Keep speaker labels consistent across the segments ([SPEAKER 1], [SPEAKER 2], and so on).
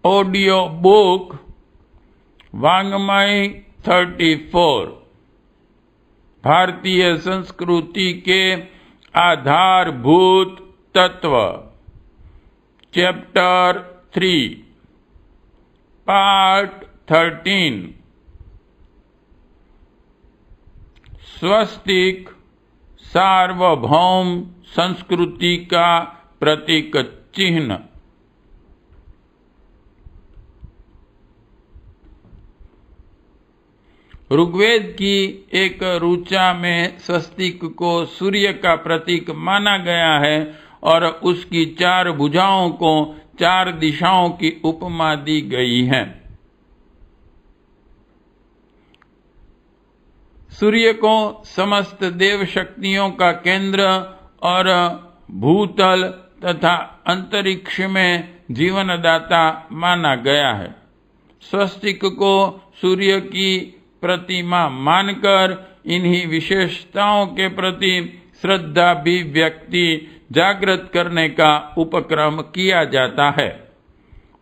[SPEAKER 1] Audio book वाङ्मय 34 भारतीय संस्कृति के आधारभूत तत्व, चैप्टर 3, पार्ट 13। स्वस्तिक सार्वभौम संस्कृति का प्रतीक चिन्ह। ऋग्वेद की एक ऋचा में स्वस्तिक को सूर्य का प्रतीक माना गया है और उसकी 4 भुजाओं को 4 दिशाओं की उपमा दी गई है। सूर्य को समस्त देव शक्तियों का केंद्र और भूतल तथा अंतरिक्ष में जीवनदाता माना गया है। स्वस्तिक को सूर्य की प्रतिमा मानकर इन्हीं विशेषताओं के प्रति श्रद्धा भी व्यक्ति जागृत करने का उपक्रम किया जाता है।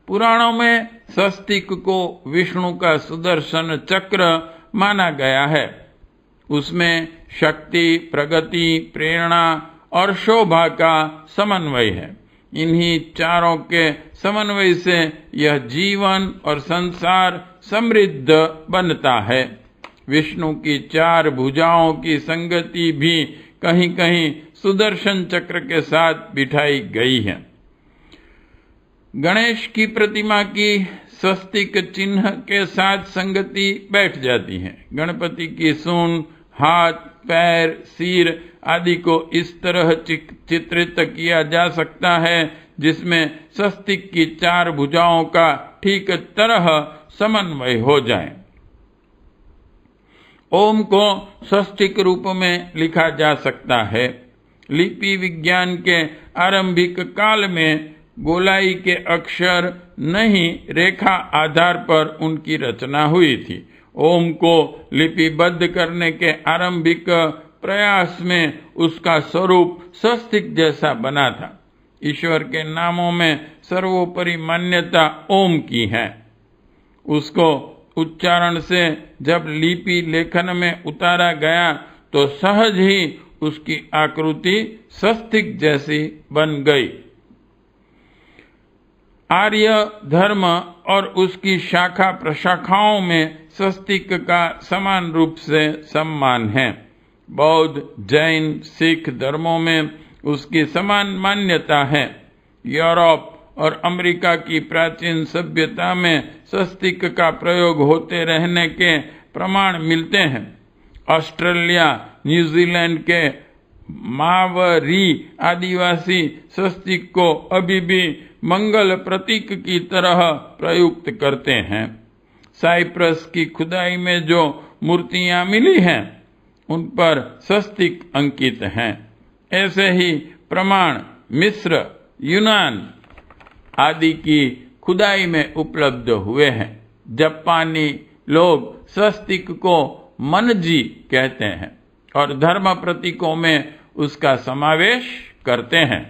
[SPEAKER 1] पुराणों में स्वस्तिक को विष्णु का सुदर्शन चक्र माना गया है। उसमें शक्ति, प्रगति, प्रेरणा और शोभा का समन्वय है। इन्हीं चारों के समन्वय से यह जीवन और संसार समृद्ध बनता है। विष्णु की 4 भुजाओं की संगति भी कहीं कहीं सुदर्शन चक्र के साथ बिठाई गई है। गणेश की प्रतिमा की स्वस्तिक चिन्ह के साथ संगति बैठ जाती है। गणपति की सूंड, हाथ, पैर, सिर आदि को इस तरह चित्रित किया जा सकता है जिसमें स्वस्तिक की 4 भुजाओं का ठीक तरह समन्वय हो जाए। ओम को स्वस्तिक रूप में लिखा जा सकता है। लिपि विज्ञान के आरंभिक काल में गोलाई के अक्षर नहीं, रेखा आधार पर उनकी रचना हुई थी। ओम को लिपिबद्ध करने के आरंभिक प्रयास में उसका स्वरूप स्वस्तिक जैसा बना था। ईश्वर के नामों में सर्वोपरि मान्यता ओम की है। उसको उच्चारण से जब लिपि लेखन में उतारा गया तो सहज ही उसकी आकृति स्वस्तिक जैसी बन गई। आर्य धर्म और उसकी शाखा प्रशाखाओं में स्वस्तिक का समान रूप से सम्मान है। बौद्ध, जैन, सिख धर्मों में उसकी समान मान्यता है। यूरोप और अमेरिका की प्राचीन सभ्यता में स्वस्तिक का प्रयोग होते रहने के प्रमाण मिलते हैं। ऑस्ट्रेलिया, न्यूजीलैंड के मावरी आदिवासी स्वस्तिक को अभी भी मंगल प्रतीक की तरह प्रयुक्त करते हैं। साइप्रस की खुदाई में जो मूर्तियां मिली हैं उन पर स्वस्तिक अंकित हैं। ऐसे ही प्रमाण मिस्र, यूनान आदि की खुदाई में उपलब्ध हुए हैं। जापानी लोग स्वस्तिक को मनजी कहते हैं और धर्म प्रतीकों में उसका समावेश करते हैं।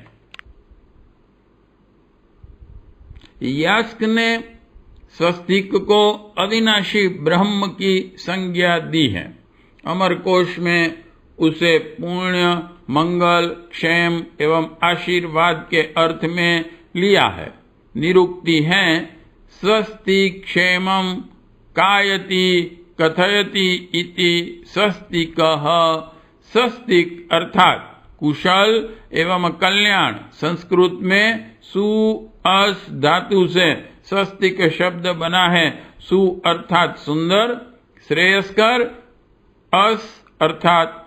[SPEAKER 1] यास्क ने स्वस्तिक को अविनाशी ब्रह्म की संज्ञा दी है। अमरकोश में उसे पुण्य, मंगल, क्षेम एवं आशीर्वाद के अर्थ में लिया है। निरुक्ति है स्वस्ति क्षेमं कायति कथयति इति स्वस्तिकः। स्वस्तिक अर्थात कुशल एवं कल्याण। संस्कृत में सु अस धातु से स्वस्तिक शब्द बना है। सु अर्थात सुंदर, श्रेयस्कर, अस अर्थात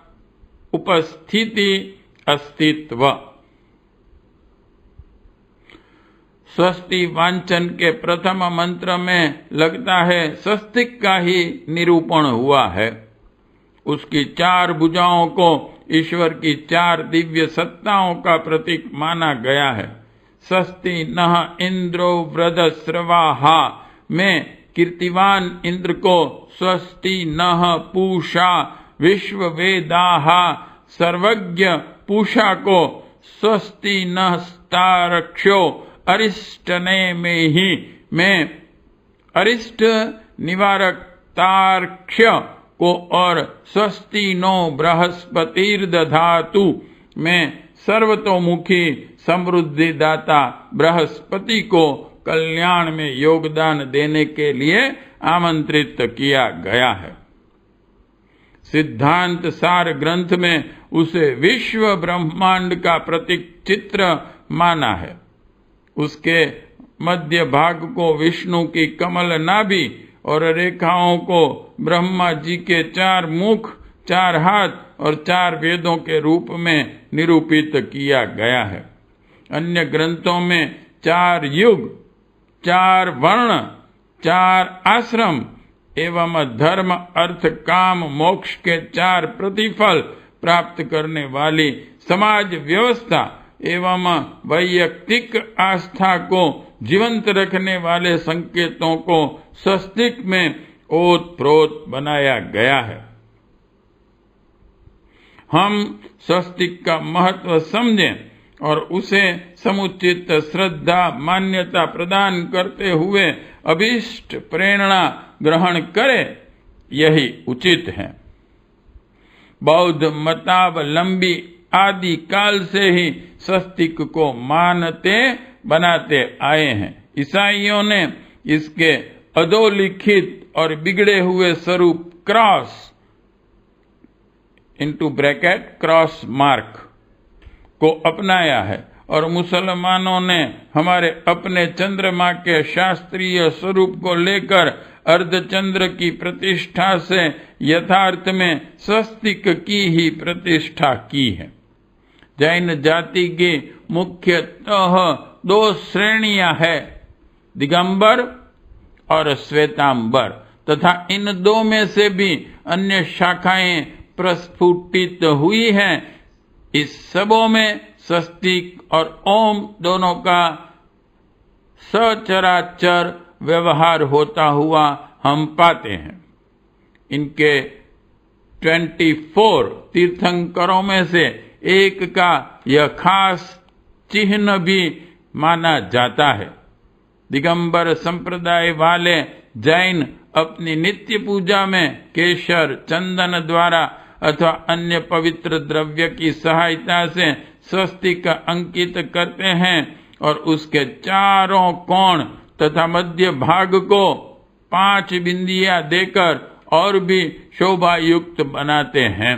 [SPEAKER 1] उपस्थिति, अस्तित्व। स्वस्ति वांचन के प्रथम मंत्र में लगता है स्वस्तिक का ही निरूपण हुआ है। उसकी 4 भुजाओं को ईश्वर की 4 दिव्य सत्ताओं का प्रतीक माना गया है। स्वस्ति नः इंद्रो वृधस्रवाहा में कीर्तिवान इंद्र को स्वस्ति नः पूषा विश्ववेदाः, सर्वज्ञ पूषा को स्वस्ति नः तारक्षो अरिष्टने में ही में अरिष्ट निवारक तार्क्ष्य को और स्वस्ति नो बृहस्पतिर्दधातु में सर्वतोमुखी समृद्धि दाता बृहस्पति को कल्याण में योगदान देने के लिए आमंत्रित किया गया है। सिद्धांत सार ग्रंथ में उसे विश्व ब्रह्मांड का प्रतीक चित्र माना है। उसके मध्य भाग को विष्णु की कमल नाभि और रेखाओं को ब्रह्मा जी के 4 मुख, 4 हाथ और 4 वेदों के रूप में निरूपित किया गया है। अन्य ग्रंथों में 4 युग, 4 वर्ण, 4 आश्रम एवं धर्म, अर्थ, काम, मोक्ष के 4 प्रतिफल प्राप्त करने वाली समाज व्यवस्था एवं वैयक्तिक आस्था को जीवंत रखने वाले संकेतों को स्वस्तिक में ओतप्रोत बनाया गया है। हम स्वस्तिक का महत्व समझें और उसे समुचित श्रद्धा मान्यता प्रदान करते हुए अभीष्ट प्रेरणा ग्रहण करें, यही उचित है। बौद्ध मतावलंबी आदि काल से ही स्वस्तिक को मानते बनाते आए हैं। ईसाइयों ने इसके अधोलिखित और बिगड़े हुए स्वरूप क्रॉस क्रॉस मार्क को अपनाया है और मुसलमानों ने हमारे अपने चंद्रमा के शास्त्रीय स्वरूप को लेकर अर्धचंद्र की प्रतिष्ठा से यथार्थ में स्वस्तिक की ही प्रतिष्ठा की है। जैन जाति की मुख्यतः 2 श्रेणियां हैं, दिगंबर और श्वेतांबर, तथा इन 2 में से भी अन्य शाखाएं प्रस्फुटित हुई हैं। इस सबों में स्वस्तिक और ओम दोनों का सचराचर व्यवहार होता हुआ हम पाते हैं। इनके 24 तीर्थंकरों में से एक का यह खास चिन्ह भी माना जाता है। दिगंबर संप्रदाय वाले जैन अपनी नित्य पूजा में केशर, चंदन द्वारा अथवा अन्य पवित्र द्रव्य की सहायता से स्वस्तिक अंकित करते हैं और उसके चारों कोण तथा मध्य भाग को 5 बिंदियां देकर और भी शोभा युक्त बनाते हैं।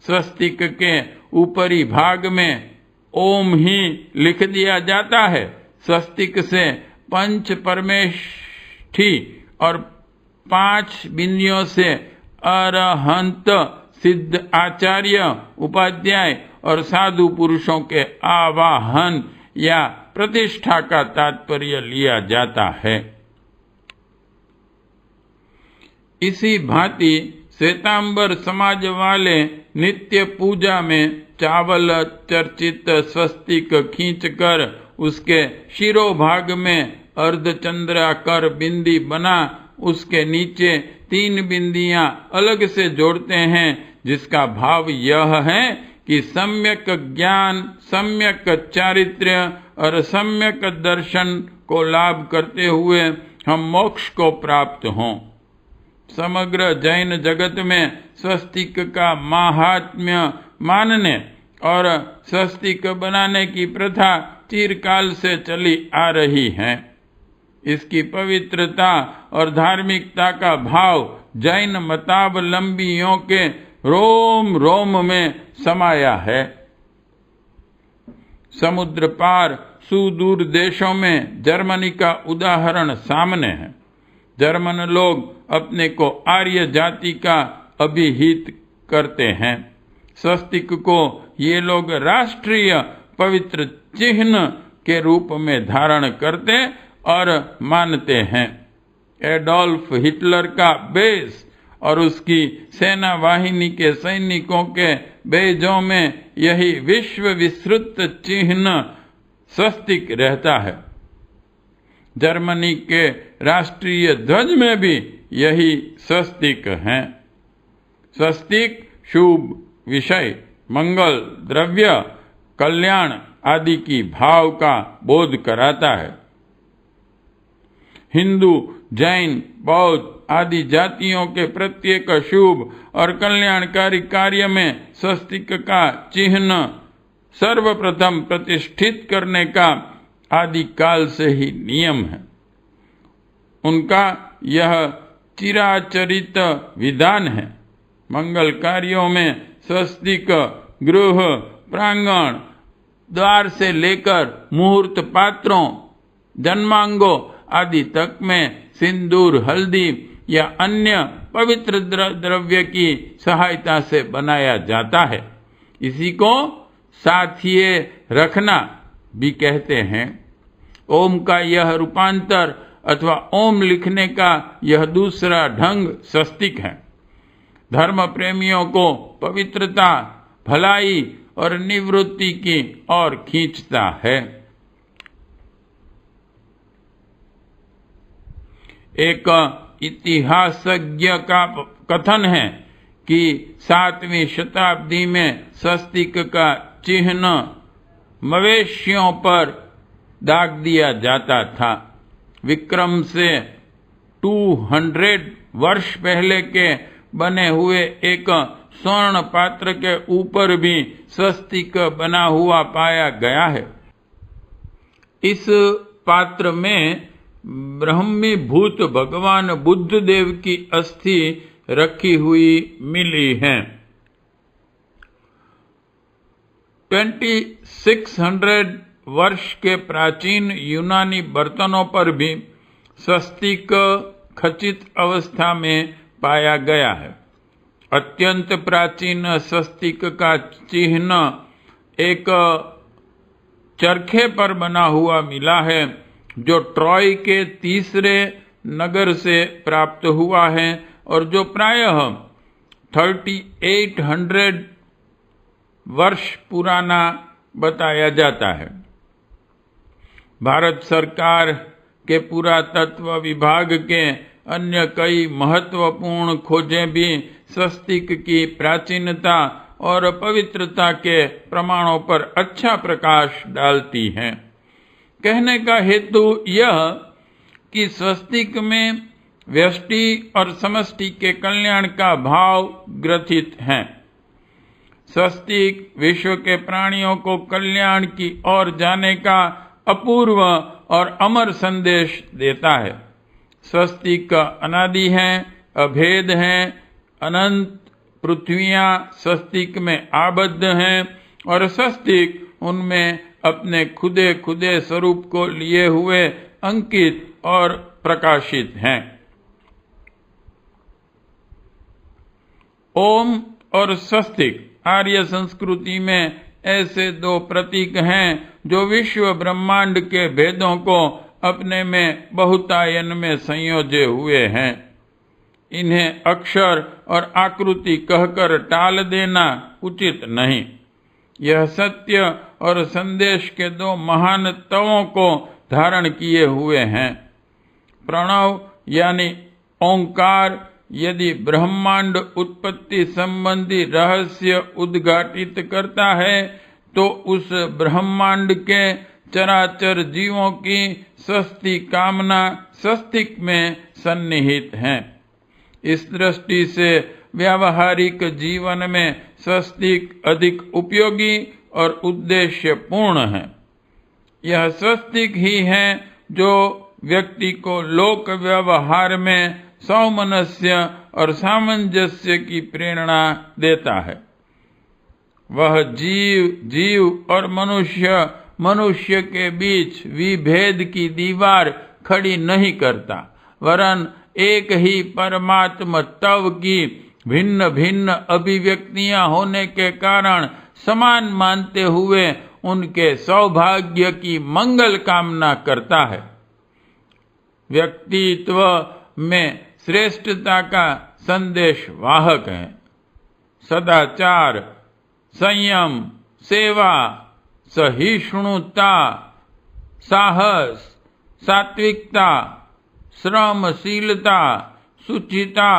[SPEAKER 1] स्वस्तिक के ऊपरी भाग में ओम ही लिख दिया जाता है। स्वस्तिक से पंच परमेष्ठी और 5 बिंदियों से अरहंत, सिद्ध आचार्य, उपाध्याय और साधु पुरुषों के आवाहन या प्रतिष्ठा का तात्पर्य लिया जाता है। इसी भांति श्वेतांबर समाज वाले नित्य पूजा में चावल चर्चित स्वस्तिक खींचकर उसके शिरोभाग में अर्धचंद्राकार बिंदी बना उसके नीचे 3 बिंदियां अलग से जोड़ते हैं, जिसका भाव यह है कि सम्यक ज्ञान, सम्यक चारित्र्य और सम्यक दर्शन को लाभ करते हुए हम मोक्ष को प्राप्त हों। समग्र जैन जगत में स्वस्तिक का माहात्म्य मानने और स्वस्तिक बनाने की प्रथा चिरकाल से चली आ रही है। इसकी पवित्रता और धार्मिकता का भाव जैन मतावलंबियों के रोम रोम में समाया है। समुद्र पार सुदूर देशों में जर्मनी का उदाहरण सामने है। जर्मन लोग अपने को आर्य जाति का अभिहित करते हैं। स्वस्तिक को ये लोग राष्ट्रीय पवित्र चिन्ह के रूप में धारण करते और मानते हैं। एडोल्फ हिटलर का बेस और उसकी सेना वाहिनी के सैनिकों के बेजों में यही विश्व विस्तृत चिन्ह स्वस्तिक रहता है। जर्मनी के राष्ट्रीय ध्वज में भी यही स्वस्तिक है। स्वस्तिक शुभ विषय, मंगल, द्रव्य, कल्याण आदि की भाव का बोध कराता है। हिंदू, जैन, बौद्ध आदि जातियों के प्रत्येक शुभ और कल्याणकारी कार्य में स्वस्तिक का चिन्ह सर्वप्रथम प्रतिष्ठित करने का आदिकाल से ही नियम है। उनका यह चिराचरित विधान है। मंगल कार्यों में स्वस्तिक गृह, प्रांगण, द्वार से लेकर मुहूर्त पात्रों, जन्मांगों आदि तक में सिंदूर, हल्दी या अन्य पवित्र द्रव्य की सहायता से बनाया जाता है। इसी को साथिये रखना भी कहते हैं। ओम का यह रूपांतर अथवा ओम लिखने का यह दूसरा ढंग स्वस्तिक है। धर्म प्रेमियों को पवित्रता, भलाई और निवृत्ति की ओर खींचता है। एक इतिहासज्ञ का कथन है कि 7वीं शताब्दी में स्वस्तिक का चिन्ह मवेशियों पर दाग दिया जाता था। विक्रम से 200 वर्ष पहले के बने हुए एक स्वर्ण पात्र के ऊपर भी स्वस्तिक बना हुआ पाया गया है। इस पात्र में ब्रह्मीभूत भगवान बुद्ध देव की अस्थि रखी हुई मिली है। 2600 वर्ष के प्राचीन यूनानी बर्तनों पर भी स्वस्तिक खचित अवस्था में पाया गया है। अत्यंत प्राचीन स्वस्तिक का चिन्ह एक चरखे पर बना हुआ मिला है, जो ट्रॉय के तीसरे नगर से प्राप्त हुआ है और जो प्रायः 3800 वर्ष पुराना बताया जाता है। भारत सरकार के पुरातत्व विभाग के अन्य कई महत्वपूर्ण खोजें भी स्वस्तिक की प्राचीनता और पवित्रता के प्रमाणों पर अच्छा प्रकाश डालती हैं। कहने का हेतु यह कि स्वस्तिक में व्यष्टि और समष्टि के कल्याण का भाव ग्रथित है। स्वस्तिक विश्व के प्राणियों को कल्याण की ओर जाने का अपूर्व और अमर संदेश देता है। स्वस्तिक अनादि है, अभेद है, अनंत पृथ्वियां स्वस्तिक में आबद्ध हैं और स्वस्तिक उनमें अपने खुदे खुदे स्वरूप को लिए हुए अंकित और प्रकाशित हैं। ओम और स्वस्तिक आर्य संस्कृति में ऐसे दो प्रतीक हैं जो विश्व ब्रह्मांड के भेदों को अपने में बहुतायन में संयोजे हुए हैं। इन्हें अक्षर और आकृति कहकर टाल देना उचित नहीं। यह सत्य और संदेश के दो महान तवों को धारण किए हुए हैं। प्रणव यानी ओंकार यदि ब्रह्मांड उत्पत्ति संबंधी रहस्य उद्घाटित करता है, तो उस ब्रह्मांड के चराचर जीवों की स्वस्ति कामना स्वस्तिक में सन्निहित है। इस दृष्टि से व्यावहारिक जीवन में स्वस्तिक अधिक उपयोगी और उद्देश्यपूर्ण है। यह स्वस्तिक ही है जो व्यक्ति को लोक व्यवहार में सौमनस्य और सामंजस्य की प्रेरणा देता है। वह जीव और मनुष्य के बीच विभेद की दीवार खड़ी नहीं करता, वरन एक ही परमात्म तत्व की भिन्न भिन्न अभिव्यक्तियां होने के कारण समान मानते हुए उनके सौभाग्य की मंगल कामना करता है। व्यक्तित्व में श्रेष्ठता का संदेश वाहक है। सदाचार, संयम, सेवा, सहिष्णुता, साहस, सात्विकता, श्रमशीलता, शुचिता,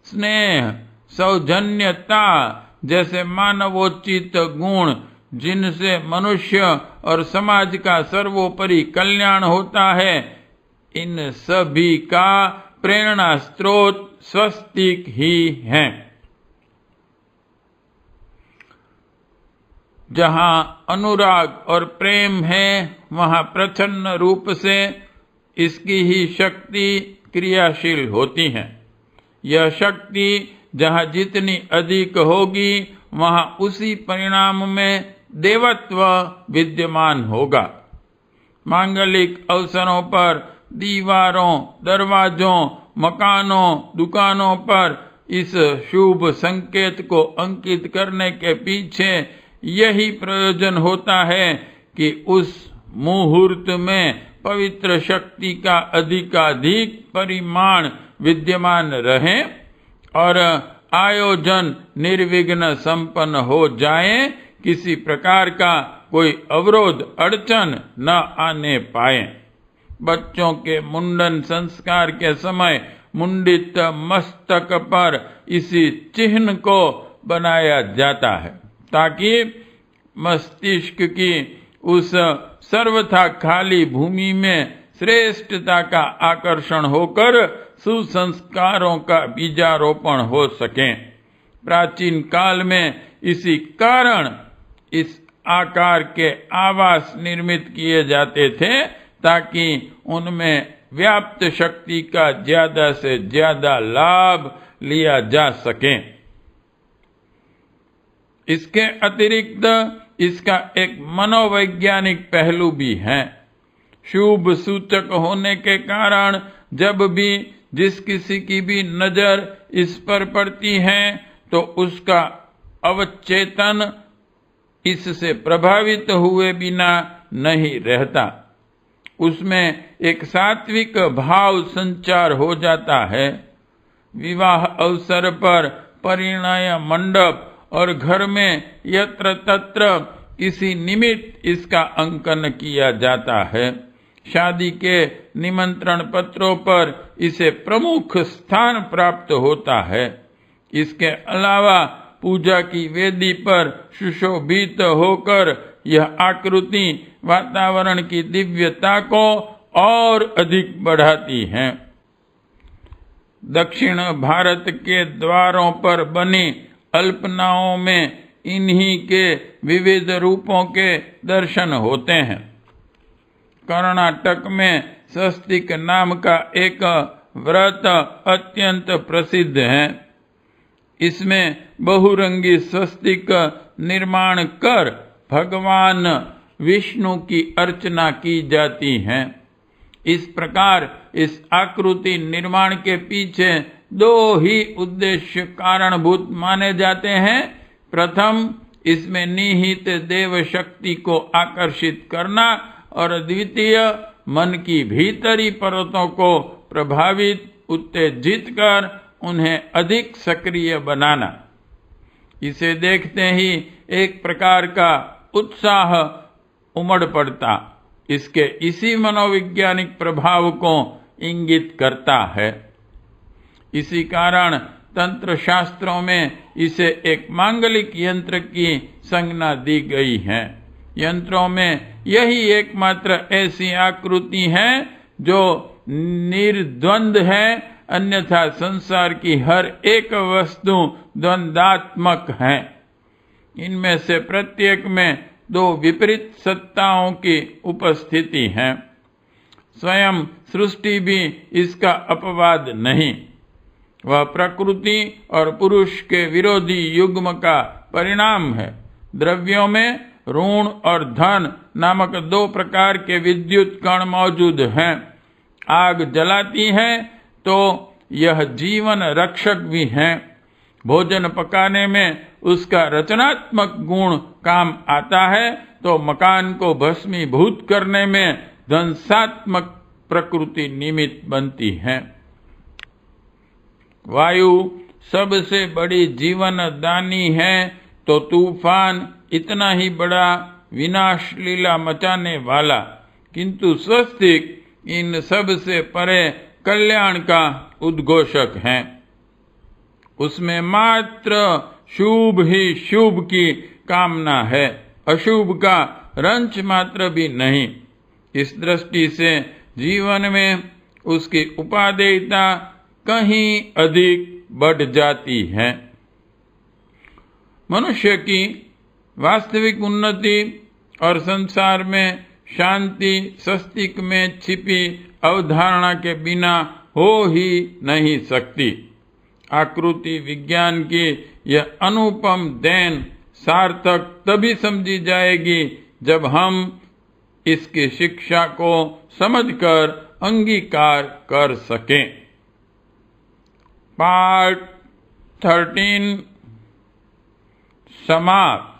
[SPEAKER 1] स्नेह, सौजन्यता जैसे मानवोचित गुण जिनसे मनुष्य और समाज का सर्वोपरि कल्याण होता है, इन सभी का प्रेरणा स्रोत स्वस्तिक ही है। जहां अनुराग और प्रेम है, वहां प्रसन्न रूप से इसकी ही शक्ति क्रियाशील होती है। यह शक्ति जहां जितनी अधिक होगी, वहां उसी परिणाम में देवत्व विद्यमान होगा। मांगलिक अवसरों पर दीवारों, दरवाजों, मकानों, दुकानों पर इस शुभ संकेत को अंकित करने के पीछे यही प्रयोजन होता है कि उस मुहूर्त में पवित्र शक्ति का अधिकाधिक परिमाण विद्यमान रहे और आयोजन निर्विघ्न संपन्न हो जाए, किसी प्रकार का कोई अवरोध अड़चन न आने पाए। बच्चों के मुंडन संस्कार के समय मुंडित मस्तक पर इसी चिन्ह को बनाया जाता है, ताकि मस्तिष्क की उस सर्वथा खाली भूमि में श्रेष्ठता का आकर्षण होकर सुसंस्कारों का बीजारोपण हो सके। प्राचीन काल में इसी कारण इस आकार के आवास निर्मित किए जाते थे, ताकि उनमें व्याप्त शक्ति का ज्यादा से ज्यादा लाभ लिया जा सके। इसके अतिरिक्त इसका एक मनोवैज्ञानिक पहलू भी है। शुभ सूचक होने के कारण जब भी जिस किसी की भी नजर इस पर पड़ती है, तो उसका अवचेतन इससे प्रभावित हुए बिना नहीं रहता। उसमें एक सात्विक भाव संचार हो जाता है। विवाह अवसर पर परिणय मंडप और घर में यत्र तत्र किसी निमित्त इसका अंकन किया जाता है। शादी के निमंत्रण पत्रों पर इसे प्रमुख स्थान प्राप्त होता है। इसके अलावा पूजा की वेदी पर सुशोभित होकर यह आकृति वातावरण की दिव्यता को और अधिक बढ़ाती है। दक्षिण भारत के द्वारों पर बनी अल्पनाओं में इन्हीं के विविध रूपों के दर्शन होते हैं। कर्नाटक में स्वस्तिक नाम का एक व्रत अत्यंत प्रसिद्ध है। इसमें बहुरंगी स्वस्तिक निर्माण कर भगवान विष्णु की अर्चना की जाती है। इस प्रकार इस आकृति निर्माण के पीछे दो ही उद्देश्य कारणभूत माने जाते हैं। प्रथम, इसमें निहित देव शक्ति को आकर्षित करना, और द्वितीय, मन की भीतरी परतों को प्रभावित उत्तेजित कर उन्हें अधिक सक्रिय बनाना। इसे देखते ही एक प्रकार का उत्साह उमड़ पड़ता इसके इसी मनोवैज्ञानिक प्रभाव को इंगित करता है। इसी कारण तंत्र शास्त्रों में इसे एक मांगलिक यंत्र की संज्ञा दी गई है। यंत्रों में यही एकमात्र ऐसी आकृति है जो निर्द्वंद है, अन्यथा संसार की हर एक वस्तु द्वंद्वात्मक है। इनमें से प्रत्येक में दो विपरीत सत्ताओं की उपस्थिति है। स्वयं सृष्टि भी इसका अपवाद नहीं। वह प्रकृति और पुरुष के विरोधी युग्म का परिणाम है। द्रव्यों में ऋण और धन नामक दो प्रकार के विद्युत कण मौजूद हैं। आग जलाती है तो यह जीवन रक्षक भी है। भोजन पकाने में उसका रचनात्मक गुण काम आता है, तो मकान को भस्मीभूत करने में ध्वंसात्मक प्रकृति निमित्त बनती है। वायु सबसे बड़ी जीवन दानी है, तो तूफान इतना ही बड़ा विनाश लीला मचाने वाला, किंतु स्वस्तिक इन सब से परे कल्याण का उद्घोषक है। उसमें मात्र शुभ ही शुभ की कामना है, अशुभ का रंच मात्र भी नहीं। इस दृष्टि से जीवन में उसकी उपादेयता कहीं अधिक बढ़ जाती है। मनुष्य की वास्तविक उन्नति और संसार में शांति सस्तिक में छिपी अवधारणा के बिना हो ही नहीं सकती। आकृति विज्ञान की यह अनुपम देन सार्थक तभी समझी जाएगी जब हम इसकी शिक्षा को समझकर अंगीकार कर सकें। पार्ट 13 समाप्त।